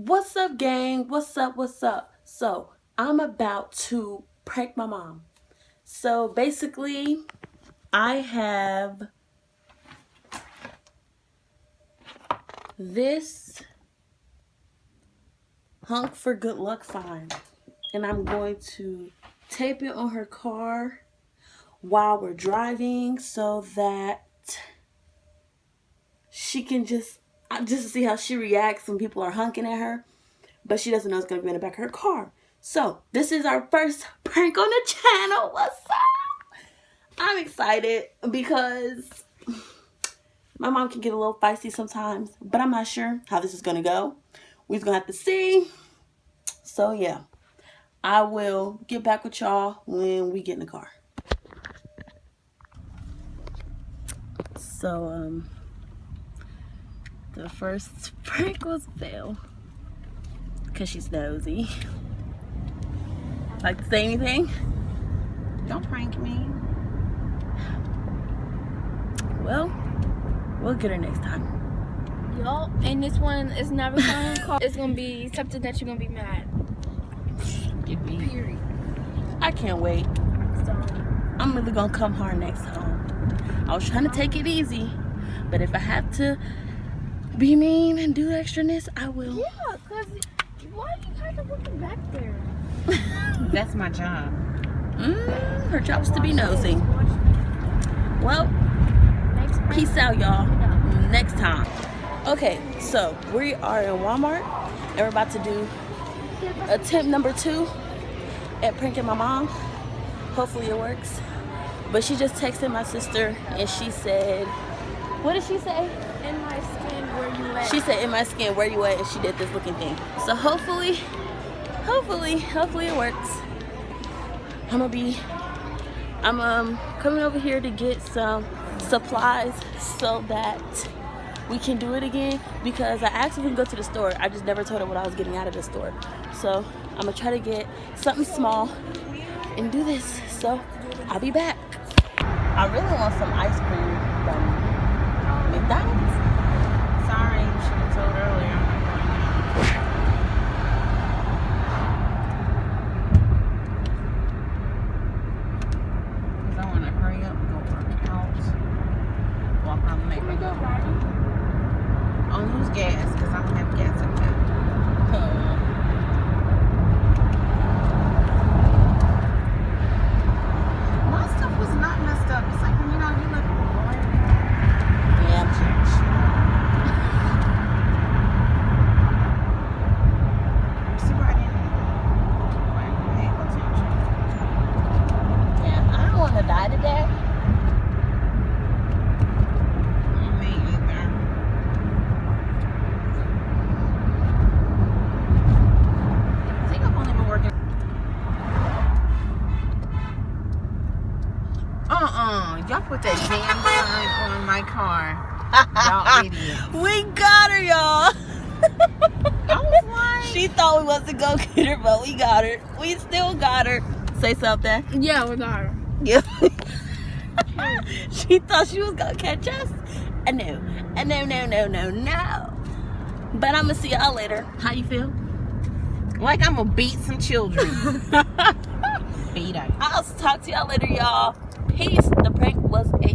What's up, gang? What's up? What's up? So I'm about to prank my mom. So basically, I have this HONK for Good Luck sign, and I'm going to tape it on her car while we're driving so that she can just to see how she reacts when people are honking at her, but she doesn't know it's going to be in the back of her car. So this is our first prank on the channel. What's up? I'm excited because my mom can get a little feisty sometimes, but I'm not sure how this is going to go. We're going to have to see. So yeah, I will get back with y'all when we get in the car. So the first prank was fail because she's nosy. Like to say anything? Don't prank me. Well, we'll get her next time. Y'all, and this one is never gonna call. It's gonna be something that you're gonna be mad. Get me. Period. I can't wait. So I'm really gonna come hard next time. I was trying to take it easy, but if I have to be mean and do extraness, I will. yeah, cause why are you kind of looking back there? That's my job. Her job is to be nosy. Well, Next prank. peace out, y'all. Yeah. Next time. Okay, so we are in Walmart and we're about to do attempt number 2 at pranking my mom. Hopefully it works. But she just texted my sister and she said, what did she say? In my skin, where you at? She said, in my skin, where you at? And she did this looking thing. So hopefully it works. I'm coming over here to get some supplies so that we can do it again, because I asked if we can go to the store. I just never told her what I was getting out of the store. So I'm gonna try to get something small and do this. So I'll be back. I really want some ice cream from McDonald's. Sorry, you should have told earlier. I'm not going now. Because I want to hurry up and go work out. Walk around the Can we go neighborhood. riding? On use gas, because I don't have gas in there. My stuff was not messed up. It's like when you know you look Yeah. see where I didn't pay attention. Yeah, I don't want to die today. Me either. I think I've only been working. Y'all put that damn sign on my car. Y'all idiots. We got her, y'all. I was like, She thought we wasn't gonna get her, but we got her. We still got her. Say something. Yeah, we got her. Yeah. She thought she was gonna catch us. No. No. But I'm gonna see y'all later. How you feel? like I'm gonna beat some children. Beat out. I'll talk to y'all later, y'all. Peace. The prank was a